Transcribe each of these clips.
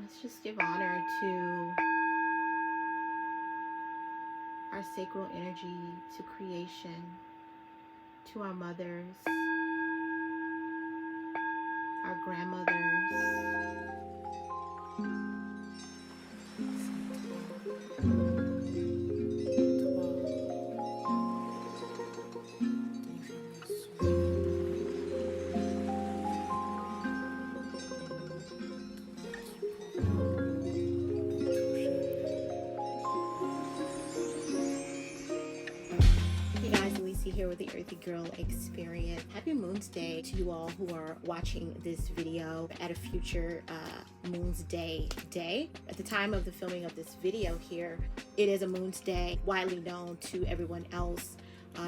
Let's just give honor to our sacral energy, to creation, to our mothers, our grandmothers. Here with the Earthy Girl Experience. Happy Moon's Day to you all who are watching this video at a future Moon's Day. At the time of the filming of this video here, it is a Moon's Day, widely known to everyone else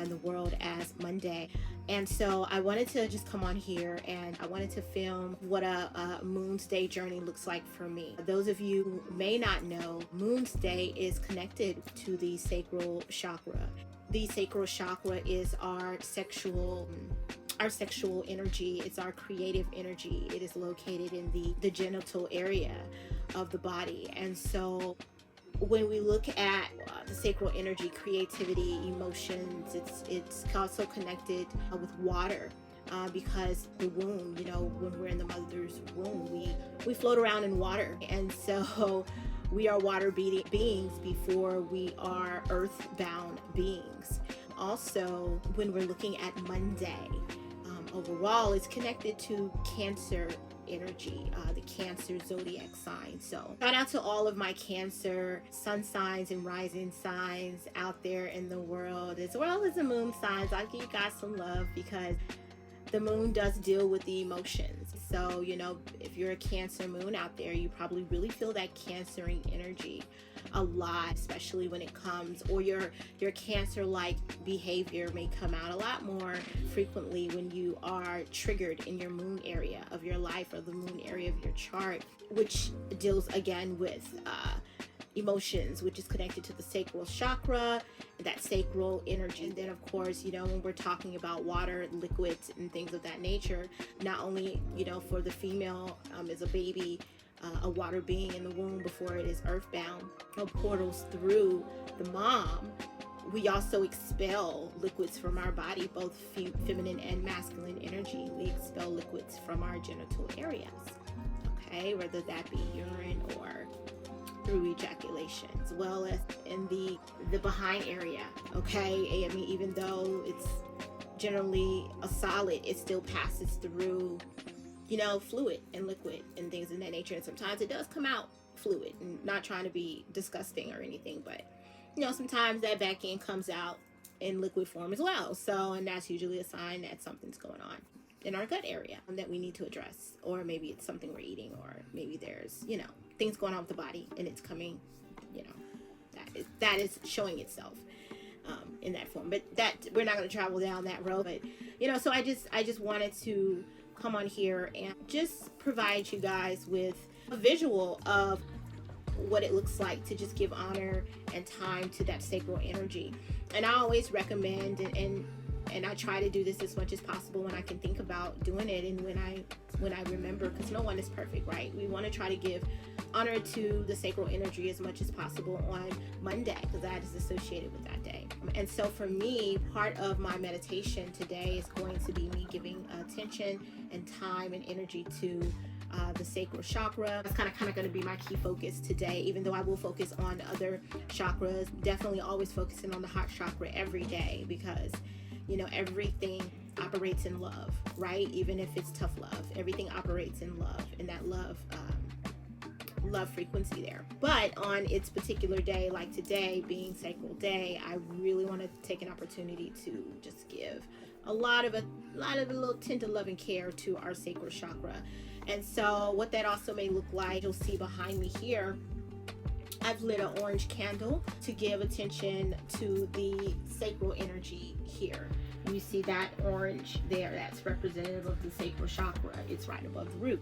in the world as Monday. And so I wanted to just come on here and I wanted to film what a Moon's Day journey looks like for me. Those of you who may not know, Moon's Day is connected to the Sacral Chakra. The Sacral Chakra is our sexual energy. It's our creative energy. It is located in the genital area of the body. And so when we look at the sacral energy, creativity, emotions, it's also connected with water. Because the womb, when we're in the mother's womb, we float around in water. And so we are water beings before we are earthbound beings. Also, when we're looking at Monday, overall, it's connected to Cancer energy, the Cancer zodiac sign. So shout out to all of my Cancer sun signs and rising signs out there in the world, as well as the moon signs. I'll give you guys some love because the moon does deal with the emotions. So, if you're a Cancer moon out there, you probably really feel that Cancering energy a lot, especially when it comes, or your Cancer-like behavior may come out a lot more frequently when you are triggered in your moon area of your life or the moon area of your chart, which deals again with emotions, which is connected to the sacral chakra, that sacral energy. And then of course, when we're talking about water, liquids, and things of that nature, not only, for the female as a baby, a water being in the womb before it is earthbound, portals through the mom, we also expel liquids from our body, both feminine and masculine energy. We expel liquids from our genital areas, okay, whether that be urine or through ejaculation, as well as in the behind area, okay? I mean, even though it's generally a solid, it still passes through, fluid and liquid and things of that nature. And sometimes it does come out fluid, and not trying to be disgusting or anything, but sometimes that back end comes out in liquid form as well. So, and that's usually a sign that something's going on in our gut area that we need to address, or maybe it's something we're eating, or maybe there's things going on with the body and it's coming, that is showing itself in that form. But that we're not going to travel down that road. But so I just wanted to come on here and just provide you guys with a visual of what it looks like to just give honor and time to that sacral energy. And I always recommend and I try to do this as much as possible when I can think about doing it, and when I remember, because no one is perfect, right? We want to try to give honor to the sacral energy as much as possible on Monday, because that is associated with that day. And so for me, part of my meditation today is going to be me giving attention and time and energy to the sacral chakra. That's kind of going to be my key focus today, even though I will focus on other chakras. Definitely always focusing on the heart chakra every day, because everything operates in love, right? Even if it's tough love, everything operates in love, and that love frequency there. But on its particular day, like today being Sacral Day, I really want to take an opportunity to just give a lot of a little tint of love and care to our sacral chakra. And so what that also may look like, you'll see behind me here, I've lit an orange candle to give attention to the sacral energy here. You see that orange there, that's representative of the sacral chakra. It's right above the root.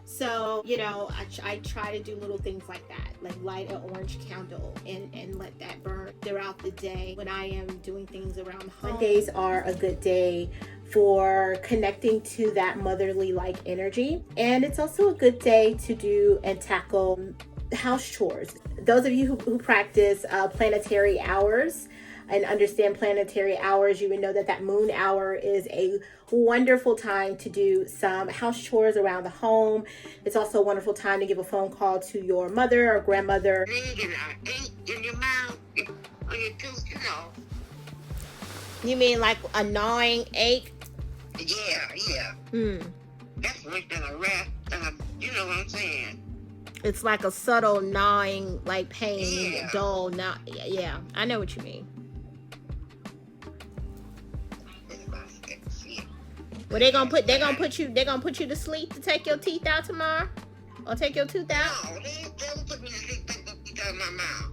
So, I try to do little things like that, like light an orange candle and let that burn throughout the day. When I am doing things around home, Mondays are a good day for connecting to that motherly like energy. And it's also a good day to do and tackle house chores. Those of you who practice planetary hours and understand planetary hours, you would know that that moon hour is a wonderful time to do some house chores around the home. It's also a wonderful time to give a phone call to your mother or grandmother. In your mouth, on your tooth, you know. You mean like a gnawing ache? Yeah. That's worse than a rat. You know what I'm saying? It's like a subtle gnawing, like pain, Yeah. dull. Yeah, I know what you mean. Well, they're gonna put you to sleep to take your teeth out tomorrow, or take your tooth out. No, they don't put me to sleep. They put me out of my mouth.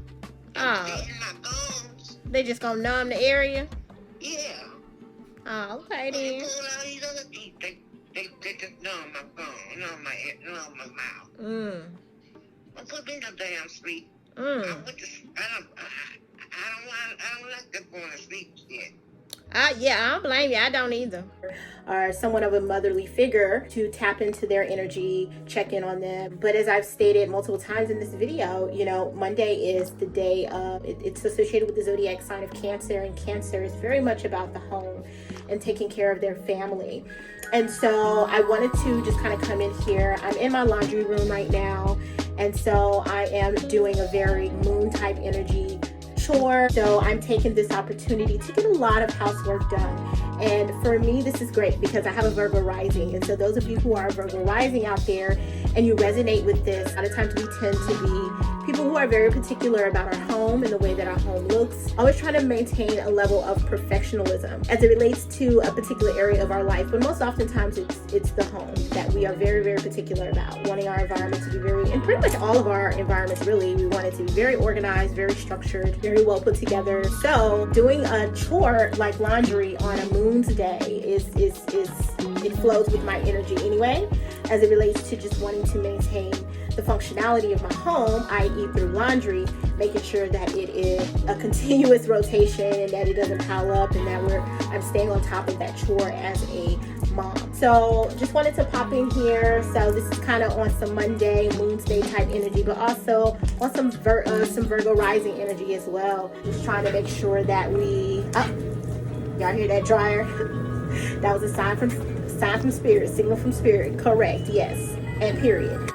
Oh, In my bones. they just gonna numb the area. Yeah. Oh, okay They then. pull out these other teeth. They just numb my bone, numb my mouth. Don't put me in no damn sleep. I don't like that going to sleep yet. Yeah, I don't blame you. I don't either. Or somewhat of a motherly figure to tap into their energy, check in on them. But as I've stated multiple times in this video, you know, Monday is the day of, it's associated with the zodiac sign of Cancer, and Cancer is very much about the home and taking care of their family. And so I wanted to just kind of come in here. I'm in my laundry room right now, and so I am doing a very moon type energy chore. So I'm taking this opportunity to get a lot of housework done. And for me, this is great because I have a Virgo rising. And so those of you who are Virgo rising out there and you resonate with this, a lot of times we tend to be people who are very particular about our home and the way that our home looks, always trying to maintain a level of perfectionism as it relates to a particular area of our life. But most oftentimes it's the home that we are very, very particular about, wanting our environment to be very, and pretty much all of our environments really, we want it to be very organized, very structured, very well put together. So doing a chore like laundry on a moon's day it flows with my energy anyway, as it relates to just wanting to maintain the functionality of my home, i.e. through laundry, making sure that it is a continuous rotation and that it doesn't pile up, and that I'm staying on top of that chore as a mom. So just wanted to pop in here. So this is kind of on some Monday, Moon's Day type energy, but also on some Virgo rising energy as well. Just trying to make sure that y'all hear that dryer? That was a sign from spirit, signal from spirit. Correct, yes, and period.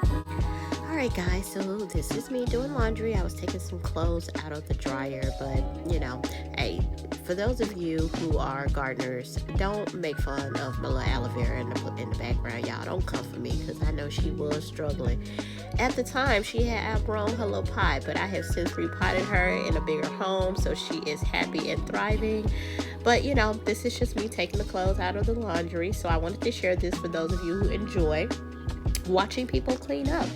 Alright guys, so this is me doing laundry. I was taking some clothes out of the dryer, but you know, hey, for those of you who are gardeners, don't make fun of my little aloe vera in the background. Y'all don't come for me, because I know she was struggling. At the time, she had outgrown her little pot, but I have since repotted her in a bigger home, so she is happy and thriving. But you know, this is just me taking the clothes out of the laundry, so I wanted to share this for those of you who enjoy watching people clean up.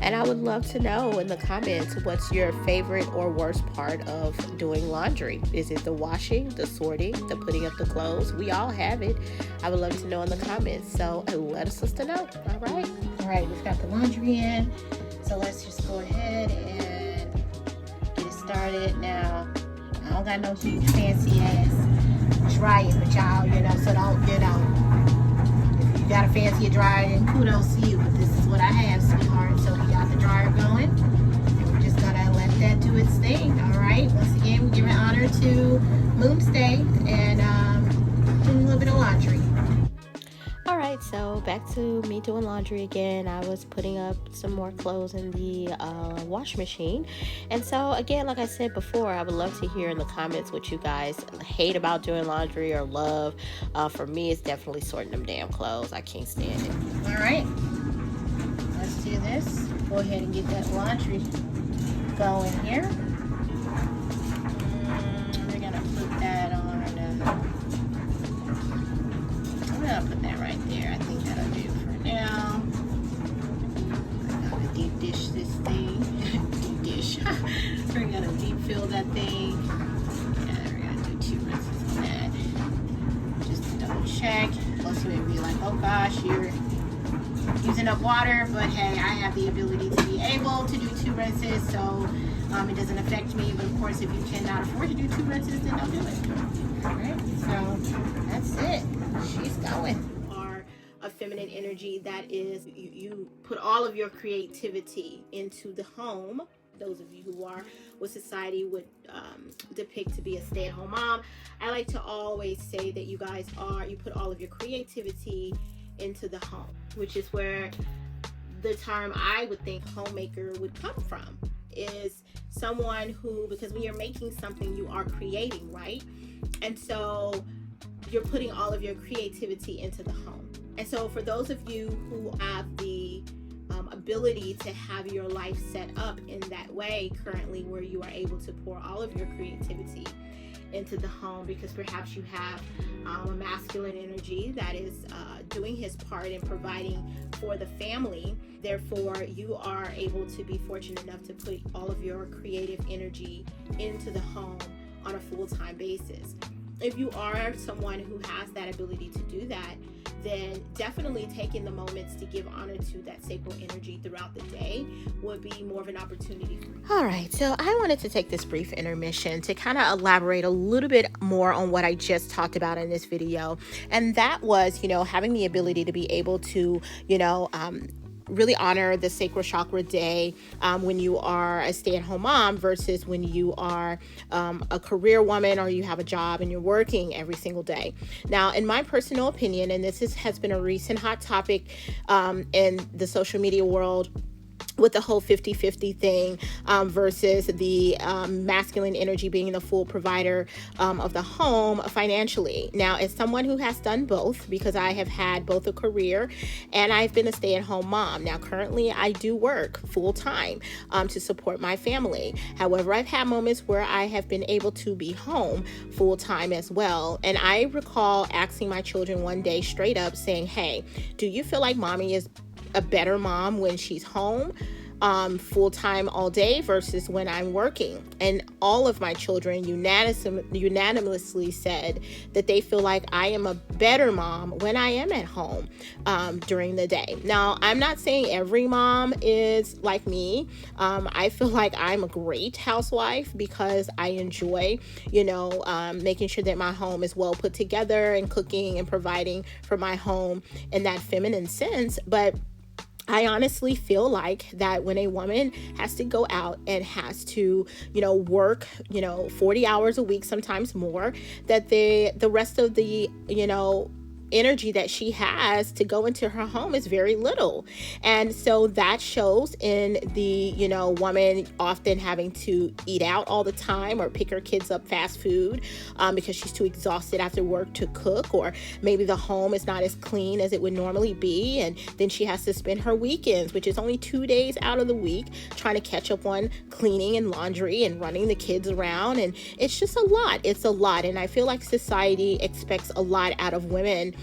And I would love to know in the comments, what's your favorite or worst part of doing laundry? Is it the washing, the sorting, the putting up the clothes? We all have it. I would love to know in the comments. So let us know. All right, we've got the laundry in. So let's just go ahead and get it started. Now, I don't got no huge fancy ass dryer, but y'all, you know, so don't, you know, if you got a fancier dryer, then kudos to you. But this is what I have, sweetheart. So we got the dryer going, and we're just gonna let that do its thing. All right. Once again, we're giving honor to Moon's Day and doing a little bit of laundry. All right, so back to me doing laundry again. I was putting up some more clothes in the wash machine. And so again, like I said before, I would love to hear in the comments what you guys hate about doing laundry or love. For me, it's definitely sorting them damn clothes. I can't stand it. All right, let's do this. Go ahead and get that laundry going here. We're gonna put that on. I'm gonna put that right there. I think that'll do for now. I'm gonna deep dish this thing. Deep dish. We're gonna deep fill that thing. Yeah, we're gonna do 2 rinses on that. Just to double check. Most of it be like, oh gosh, you're using using up water, but hey, I have the ability to be able to do 2 rinses, so it doesn't affect me. But of course, if you cannot afford to do 2 rinses, then don't do it. All right, so that's it. She's going. A feminine energy that is, you put all of your creativity into the home. Those of you who are what society would depict to be a stay-at-home mom, I like to always say that you guys you put all of your creativity into the home, which is where the term I would think homemaker would come from, is someone who, because when you're making something, you are creating, right? And so you're putting all of your creativity into the home. And so for those of you who have the ability to have your life set up in that way currently, where you are able to pour all of your creativity into the home, because perhaps you have a masculine energy that is doing his part in providing for the family, therefore you are able to be fortunate enough to put all of your creative energy into the home on a full-time basis. If you are someone who has that ability to do that, then definitely taking the moments to give honor to that sacral energy throughout the day would be more of an opportunity. All right, so I wanted to take this brief intermission to kind of elaborate a little bit more on what I just talked about in this video. And that was, having the ability to be able to, really honor the Sacral Chakra day when you are a stay-at-home mom versus when you are a career woman, or you have a job and you're working every single day. Now, in my personal opinion, and this has been a recent hot topic in the social media world, with the whole 50-50 thing versus the masculine energy being the full provider of the home financially. Now, as someone who has done both, because I have had both a career and I've been a stay-at-home mom. Now, currently, I do work full-time to support my family. However, I've had moments where I have been able to be home full-time as well. And I recall asking my children one day straight up saying, hey, do you feel like mommy is a better mom when she's home full-time all day versus when I'm working? And all of my children unanimously said that they feel like I am a better mom when I am at home during the day. Now, I'm not saying every mom is like me. I feel like I'm a great housewife because I enjoy, making sure that my home is well put together and cooking and providing for my home in that feminine sense. But I honestly feel like that when a woman has to go out and has to, work, 40 hours a week, sometimes more, that the rest of the, energy that she has to go into her home is very little. And so that shows in the, woman often having to eat out all the time or pick her kids up fast food because she's too exhausted after work to cook, or maybe the home is not as clean as it would normally be. And then she has to spend her weekends, which is only 2 days out of the week, trying to catch up on cleaning and laundry and running the kids around. And it's just a lot. It's a lot. And I feel like society expects a lot out of women,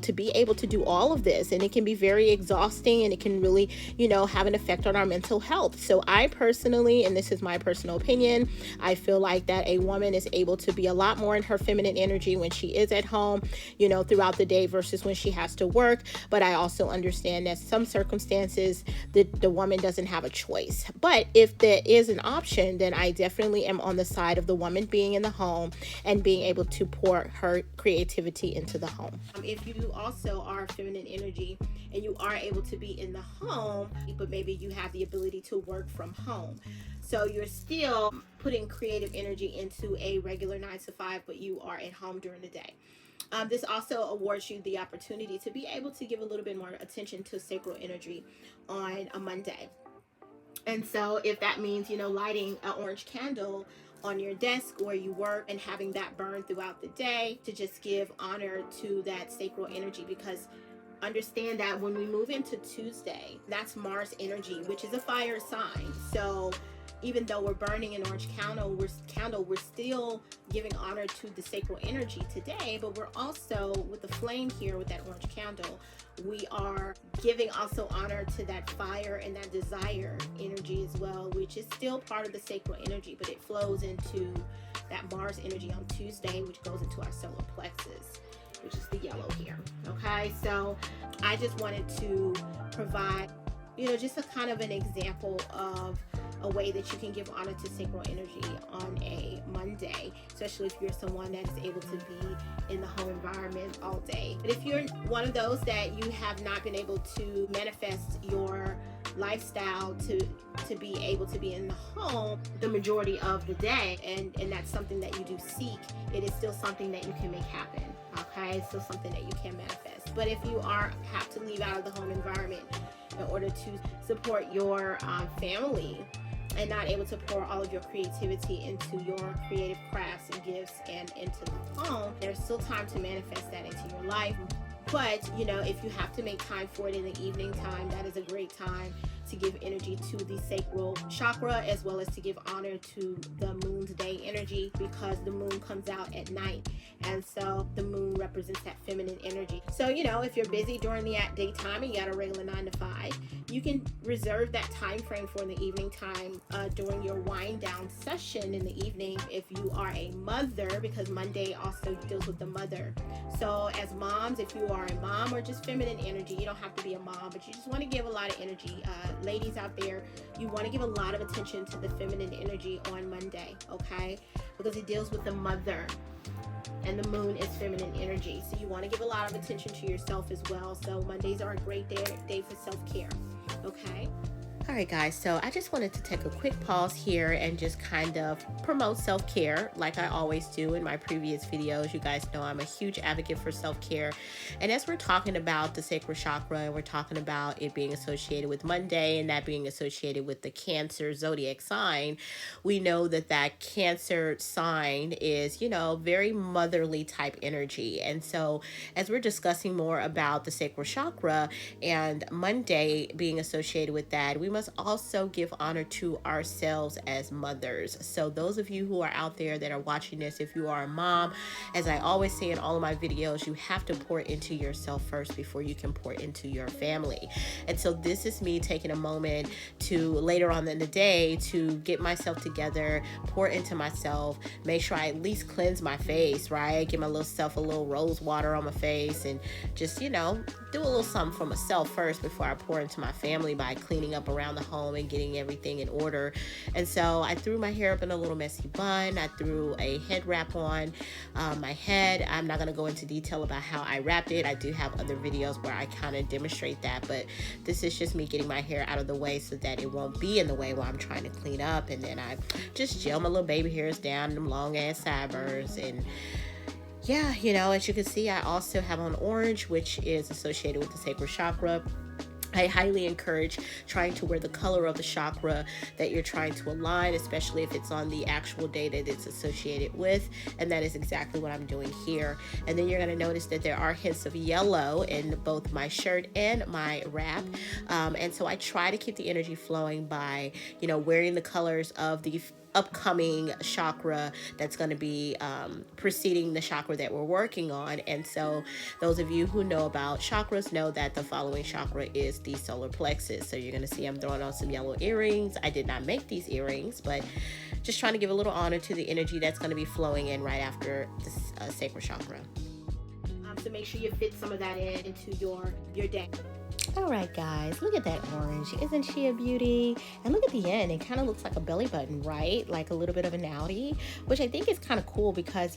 to be able to do all of this. And it can be very exhausting, and it can really, have an effect on our mental health. So I personally, and this is my personal opinion, I feel like that a woman is able to be a lot more in her feminine energy when she is at home, throughout the day versus when she has to work. But I also understand that some circumstances the woman doesn't have a choice. But if there is an option, then I definitely am on the side of the woman being in the home and being able to pour her creativity into the home. If you also are feminine energy and you are able to be in the home, but maybe you have the ability to work from home, so you're still putting creative energy into a regular 9 to 5, but you are at home during the day. This also awards you the opportunity to be able to give a little bit more attention to sacral energy on a Monday. And so if that means, lighting an orange candle on your desk where you work and having that burn throughout the day to just give honor to that sacral energy, because understand that when we move into Tuesday, that's Mars energy, which is a fire sign. So even though we're burning an orange candle, we're still giving honor to the sacral energy today, but we're also, with the flame here with that orange candle, we are giving also honor to that fire and that desire energy as well, which is still part of the sacral energy, but it flows into that Mars energy on Tuesday, which goes into our solar plexus, which is the yellow here. Okay, so I just wanted to provide, just a kind of an example of a way that you can give honor to sacral energy on a Monday, especially if you're someone that is able to be in the home environment all day. But if you're one of those that you have not been able to manifest your lifestyle to be able to be in the home the majority of the day, and that's something that you do seek, it is still something that you can make happen. Okay, it's still something that you can manifest. But if you have to leave out of the home environment in order to support your family, and not able to pour all of your creativity into your creative crafts and gifts and into the home, there's still time to manifest that into your life. But, if you have to make time for it in the evening time, that is a great time to give energy to the sacral chakra, as well as to give honor to the moon's day energy, because the moon comes out at night. And so the moon represents that feminine energy. So, if you're busy during the daytime and you got a regular 9 to 5, you can reserve that time frame for the evening time during your wind down session in the evening if you are a mother, because Monday also deals with the mother. So as moms, if you are a mom or just feminine energy, you don't have to be a mom, but you just want to give a lot of energy. Ladies out there, you want to give a lot of attention to the feminine energy on Monday, okay? Because it deals with the mother, and the moon is feminine energy. So you want to give a lot of attention to yourself as well. So Mondays are a great day for self-care, okay? All right, guys, so I just wanted to take a quick pause here and just kind of promote self-care like I always do in my previous videos. You guys know I'm a huge advocate for self-care. And as we're talking about the sacral chakra, and we're talking about it being associated with Monday and that being associated with the Cancer zodiac sign, we know that that Cancer sign is, very motherly type energy. And so as we're discussing more about the sacral chakra and Monday being associated with that, we must also give honor to ourselves as mothers. So those of you who are out there that are watching this, if you are a mom, as I always say in all of my videos, you have to pour into yourself first before you can pour into your family. And so this is me taking a moment to later on in the day to get myself together, pour into myself, make sure I at least cleanse my face, right? Give my little self a little rose water on my face, and just, do a little something for myself first before I pour into my family by cleaning up around the home and getting everything in order. And so I threw my hair up in a little messy bun. I threw a head wrap on my head. I'm not going to go into detail about how I wrapped it. I do have other videos where I kind of demonstrate that, but this is just me getting my hair out of the way so that it won't be in the way while I'm trying to clean up. And then I just gel my little baby hairs down, them long ass sideburns. And yeah, as you can see, I also have on orange, which is associated with the sacral chakra. I highly encourage trying to wear the color of the chakra that you're trying to align, especially if it's on the actual day that it's associated with. And that is exactly what I'm doing here. And then you're going to notice that there are hints of yellow in both my shirt and my wrap. And so I try to keep the energy flowing by, wearing the colors of the upcoming chakra that's going to be preceding the chakra that we're working on. And so those of you who know about chakras know that the following chakra is the solar plexus. So you're going to see I'm throwing on some yellow earrings. I did not make these earrings, but just trying to give a little honor to the energy that's going to be flowing in right after the sacral chakra. So make sure you fit some of that into your day. All right, guys, look at that orange. Isn't she a beauty? And look at the end. It kind of looks like a belly button, right? Like a little bit of an outie, which I think is kind of cool because,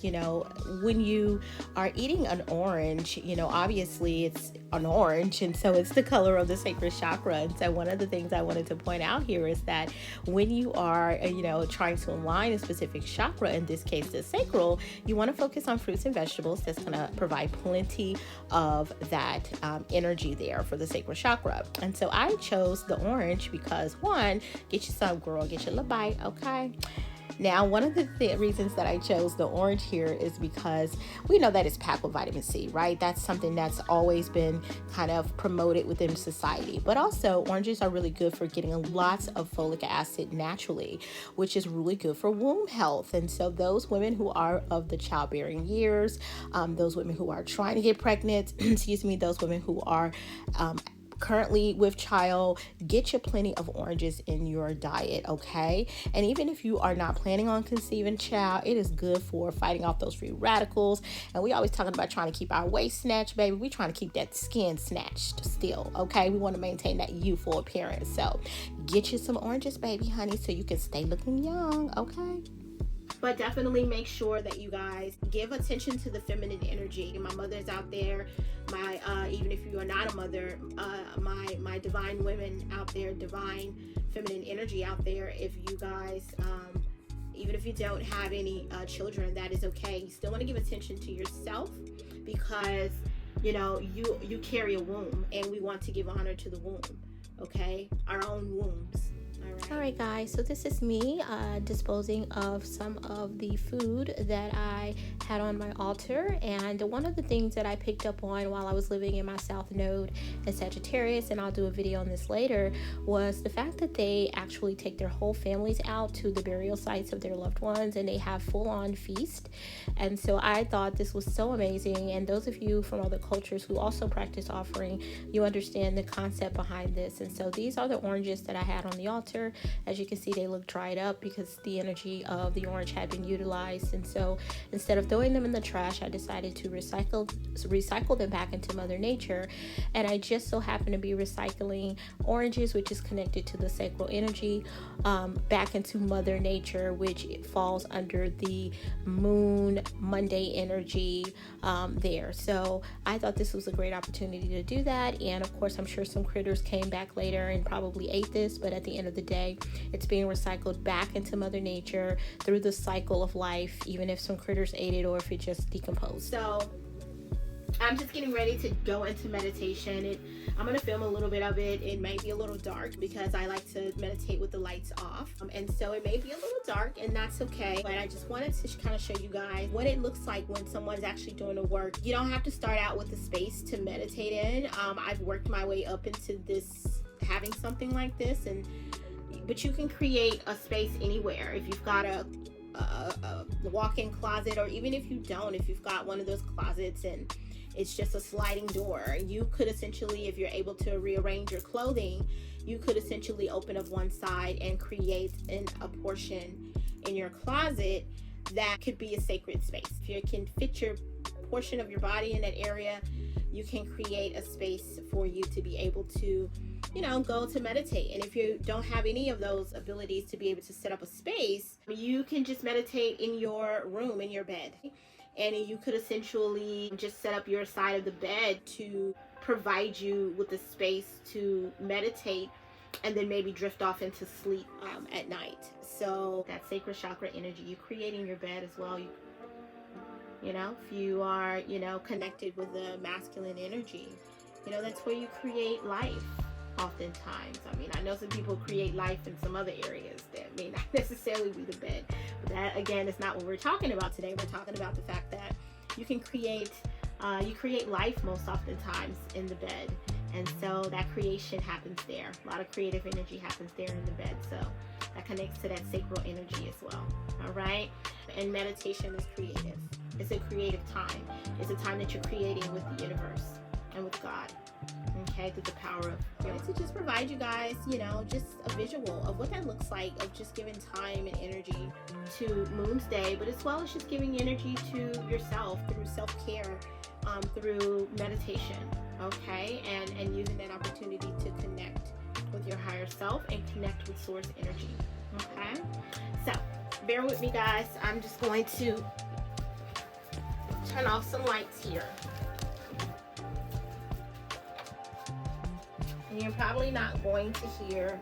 when you are eating an orange, obviously it's an orange. And so it's the color of the sacral chakra. And so one of the things I wanted to point out here is that when you are, trying to align a specific chakra, in this case, the sacral, you want to focus on fruits and vegetables. That's going to provide plenty of that energy there for the sacral chakra. And so I chose the orange because, one, get you some, girl, get your little bite, okay? Now, one of the reasons that I chose the orange here is because we know that it's packed with vitamin C, right? That's something that's always been kind of promoted within society. But also, oranges are really good for getting lots of folic acid naturally, which is really good for womb health. And so those women who are of the childbearing years, those women who are trying to get pregnant, those women who are currently with child, get you plenty of oranges in your diet, okay? And even if you are not planning on conceiving child, it is good for fighting off those free radicals. And we always talking about trying to keep our waist snatched, baby. We trying to keep that skin snatched still, okay? We want to maintain that youthful appearance. So get you some oranges, baby honey, so you can stay looking young, okay? But definitely make sure that you guys give attention to the feminine energy. My mothers out there, even if you are not a mother, my divine women out there, divine feminine energy out there, if you guys, even if you don't have any children, that is okay. You still want to give attention to yourself, because you know you carry a womb, and we want to give honor to the womb, okay? Our own wombs. All right, guys, so this is me disposing of some of the food that I had on my altar. And one of the things that I picked up on while I was living in my South Node in Sagittarius, and I'll do a video on this later, was the fact that they actually take their whole families out to the burial sites of their loved ones, and they have full-on feast. And so I thought this was so amazing. And those of you from other cultures who also practice offering, you understand the concept behind this. And so these are the oranges that I had on the altar. As you can see, they look dried up because the energy of the orange had been utilized. And so instead of throwing them in the trash, I decided to recycle them back into Mother Nature. And I just so happen to be recycling oranges, which is connected to the sacral energy, back into Mother Nature, which falls under the moon Monday energy there. So I thought this was a great opportunity to do that. And of course, I'm sure some critters came back later and probably ate this, but at the end of the day, it's being recycled back into Mother Nature through the cycle of life, even if some critters ate it or if it just decomposed. So I'm just getting ready to go into meditation. I'm going to film a little bit of it. It may be a little dark because I like to meditate with the lights off. And so it may be a little dark, and that's okay. But I just wanted to kind of show you guys what it looks like when someone's actually doing the work. You don't have to start out with the space to meditate in. I've worked my way up into this, having something like this, but you can create a space anywhere. If you've got a walk-in closet, or even if you don't, if you've got one of those closets and it's just a sliding door, you could essentially, if you're able to rearrange your clothing, you could essentially open up one side and create a portion in your closet that could be a sacred space. If you can fit your portion of your body in that area, you can create a space for you to be able to, you know, go to meditate. And if you don't have any of those abilities to be able to set up a space, you can just meditate in your room, in your bed. And you could essentially just set up your side of the bed to provide you with the space to meditate, and then maybe drift off into sleep at night. So that sacral chakra energy, you creating your bed as well. You know, if you are, you know, connected with the masculine energy, you know, that's where you create life oftentimes. I mean, I know some people create life in some other areas that may not necessarily be the bed. But that, again, is not what we're talking about today. We're talking about the fact that you can create, life most oftentimes in the bed. And so that creation happens there. A lot of creative energy happens there in the bed. So that connects to that sacral energy as well. All right. And meditation is creative. It's a creative time. It's a time that you're creating with the universe and with God. Okay, through the power of, you know, to just provide you guys, you know, just a visual of what that looks like, of just giving time and energy to Moon's Day, but as well as just giving energy to yourself through self-care, through meditation, okay, and using that opportunity to connect with your higher self and connect with source energy. Okay, so bear with me, guys. I'm just going to turn off some lights here. And you're probably not going to hear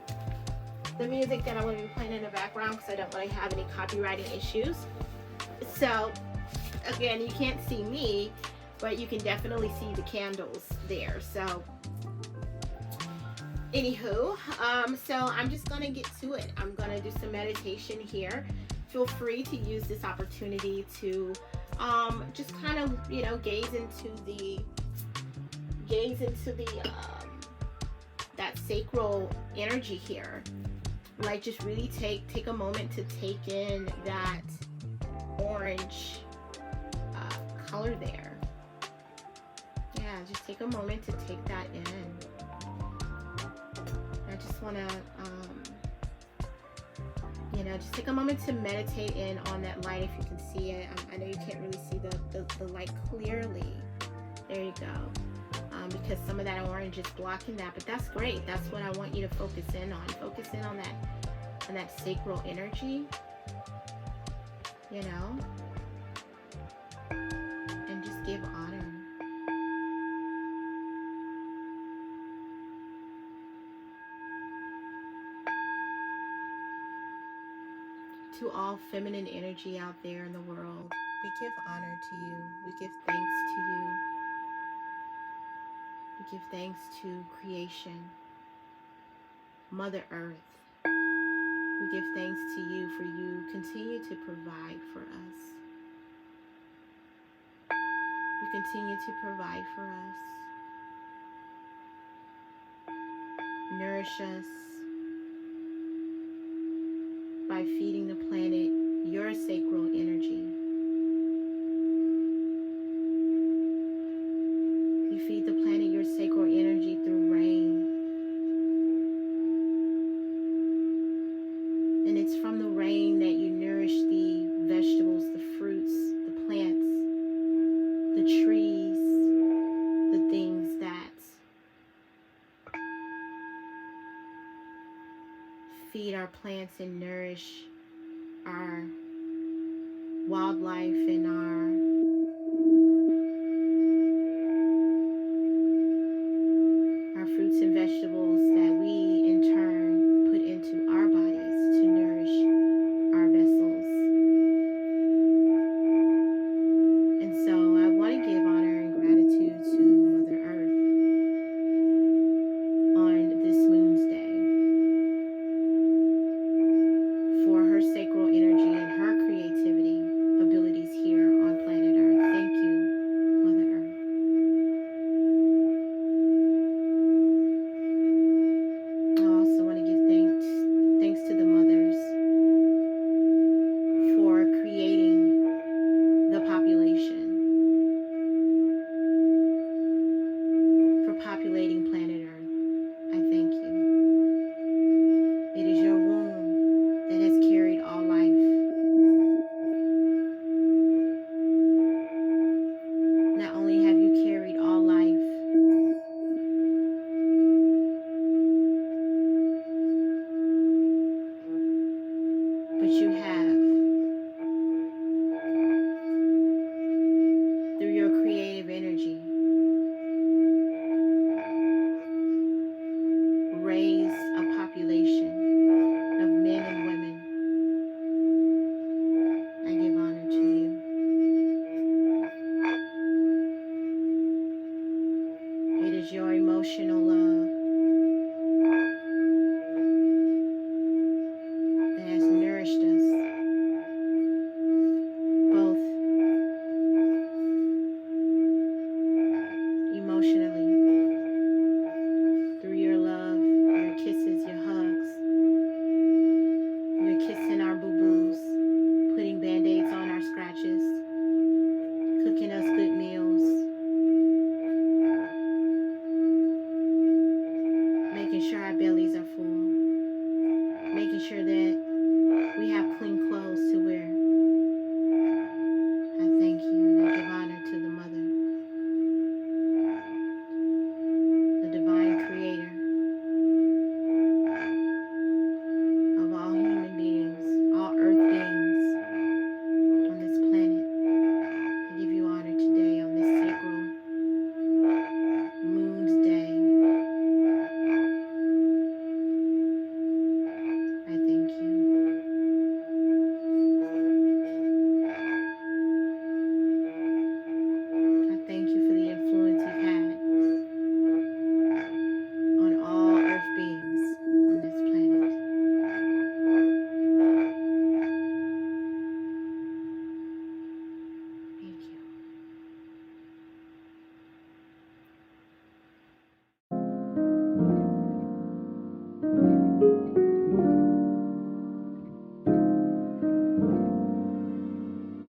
the music that I'm going to be playing in the background because I don't want to have any copywriting issues. So, again, you can't see me, but you can definitely see the candles there. So, anywho, so I'm just going to get to it. I'm going to do some meditation here. Feel free to use this opportunity to just kind of, you know, gaze into the that sacral energy here. Like, just really take a moment to take in that orange color there. Yeah, just take a moment to take that in. just want to, just take a moment to meditate in on that light if you can see it. I know you can't really see the light clearly. There you go. Because some of that orange is blocking that, but that's great. That's what I want you to focus in on. Focus in on that sacral energy, and just give honor. To all feminine energy out there in the world, we give honor to you. We give thanks to you. We give thanks to creation, Mother Earth. We give thanks to you for you continue to provide for us. You continue to provide for us. Nourish us by feeding the planet your sacral energy. You feed the planet your sacral energy through rain. And it's from the rain that you nourish the vegetables, the fruits, the plants, the trees, the things that feed our plants and nourish our wildlife and our fruits and vegetables that we in turn put into our bodies to nourish our vessels. And so I want to give honor and gratitude to Mother Earth on this Moon's Day for her sacral energy and her creativity abilities here on planet Earth. Thank you, Mother Earth. I also want to give thanks to the mothers for creating the population, for populating planet Earth. I thank you. It is your womb that has carried all life. Not only have you carried all life, but you have, through your creative energy, raised a population of men and women. I give honor to you. It is your emotional love that has nourished us, both emotionally, through your love, your kisses, your hugs, your kissing our boo-boos, putting band-aids on our scratches, cooking us good meals, making sure our bellies are full, making sure that